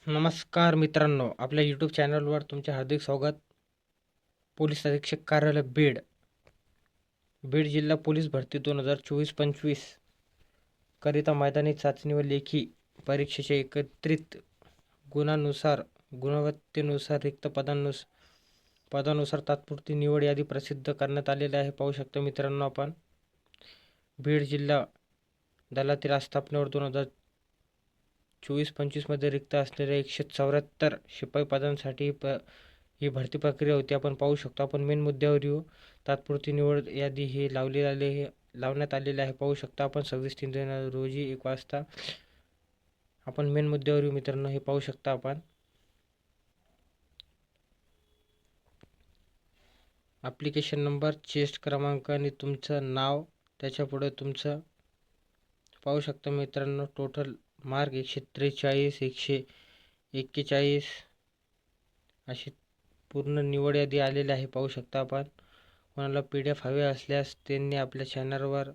नमस्कार मित्रांनो, आपल्या यूट्यूब चॅनलवर तुमचे हार्दिक स्वागत. पोलीस अधीक्षक कार्यालय बीड जिल्हा पोलीस भरती 2024-25 करिता मैदानी चाचणी व लेखी परीक्षेच्या एकत्रित गुणवत्तेनुसार रिक्त पदानुसार तात्पुरती निवड यादी प्रसिद्ध करण्यात आलेली आहे. पाहू शकता मित्रांनो, आपण बीड जिल्हा दलातील आस्थापनेवर 2024-25 मध्ये रिक्त असलेल्या 174 शिपाई पदांसाठी ही भरती प्रक्रिया होती. आपण पाहू शकतो. आपण मेन मुद्द्यावर येऊ. तात्पुरती निवड यादी ही लावण्यात आलेली आहे. पाहू शकता आपण 26/3 रोजी 1 वाजता. आपण मेन मुद्द्यावर येऊ मित्रांनो. हे पाहू शकता आपण. ॲप्लिकेशन नंबर, चेस्ट क्रमांक आणि तुमचं नाव, त्याच्या पुढे तुमचं पाहू शकता मित्रांनो. टोटल मार्क 143, 141 अशी पूर्ण निवड यादी आलेली आहे. पाहू शकता आपण. कोणाला PDF हवे असल्यास त्यांनी आपल्या चॅनलवर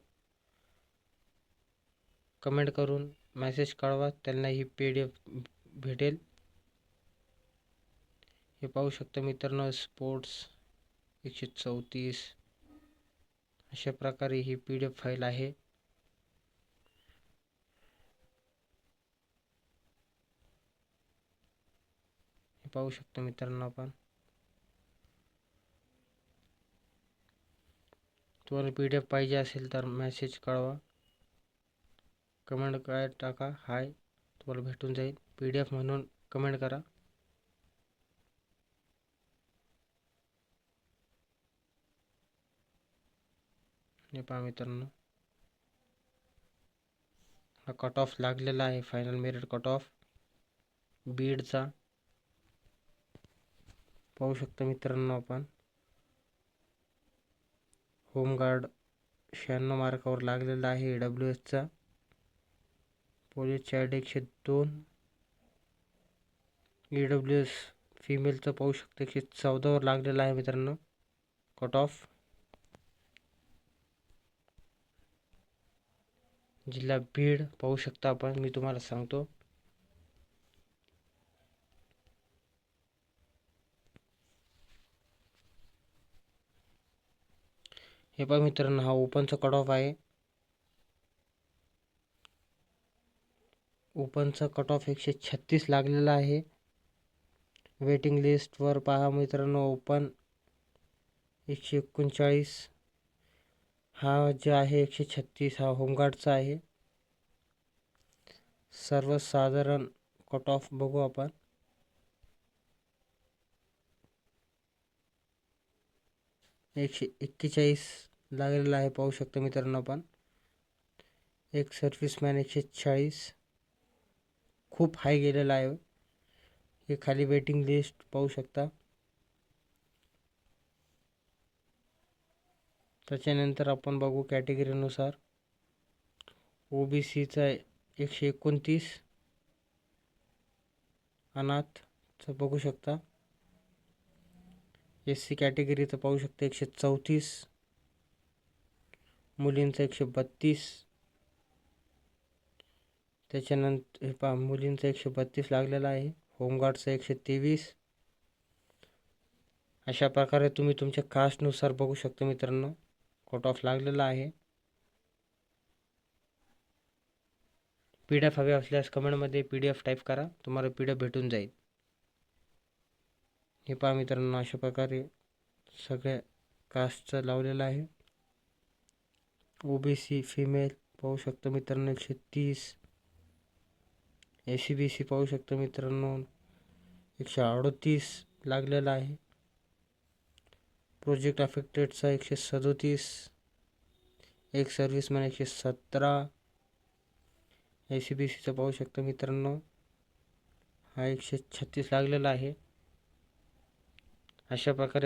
कमेंट करून मेसेज कळवा, त्यांना ही PDF भेटेल. हे पाहू शकता मित्रांनो. स्पोर्ट्स 134 अशा प्रकारे ही PDF फाईल आहे. हे पाहू शकता मित्रांनो आपण. तुम्हाला PDF पाहिजे असेल तर मेसेज कळवा, कमेंट काय टाका, हाय, तुम्हाला भेटून जाईल. PDF म्हणून कमेंट करा. हे पहा मित्रांनो, हा कट ऑफ लागलेला आहे. फायनल मेरिट कट ऑफ बीडचा पाहू शकता मित्रांनो आपण. होमगार्ड 96 मार्कावर लागलेला आहे. AWSचा पोलीस चाइल्ड 102. AWS फिमेलचं पाहू शकता 114 वर लागलेला आहे मित्रांनो कट ऑफ. जिल्हा बीड पाहू शकता आपण. मी तुम्हाला सांगतो. हे पहा मित्रांनो, हा ओपनचा कट ऑफ आहे. ओपनचा कट ऑफ 136 लागलेला आहे. वेटिंग लिस्टवर पहा मित्रांनो. ओपन 139, हा जे आहे 136 हा होमगार्डचा आहे. सर्वसाधारण कट ऑफ बघू आपण. एकशे 41 लागलेला आहे. पाहू शकता मित्रांनो आपण. एक सर्व्हिसमॅन 140 खूप हाय गेलेला आहे. हे खाली वेटिंग लिस्ट पाहू शकता. त्याच्यानंतर आपण बघू कॅटेगरीनुसार. OBCचा 129, अनाथचं बघू शकता. SC कॅटेगरीचं पाहू शकता 134, मुलींचं 132. त्याच्यानंतर हे पहा, मुलींचं 132 लागलेला आहे. होमगार्डचं 123. अशा प्रकारे तुम्ही तुमच्या कास्टनुसार बघू शकता मित्रांनो. कट ऑफ लागलेला आहे. PDF हवे असल्यास कमेंटमध्ये PDF टाईप करा, तुम्हाला PDF भेटून जाईल. हे पहा मित्रांनो, अशा प्रकारे सगळ्या कास्टचं लावलेलं आहे. OBC फिमेल पाहू शकता मित्रांनो 130. SCBC पाहू शकता मित्रांनो 138 लागलेला आहे. प्रोजेक्ट अफेक्टेडचा 137. एक सर्व्हिसमॅन 117. SCBCचा पाहू शकता मित्रांनो हा 136 लागलेला आहे. अशा प्रकारे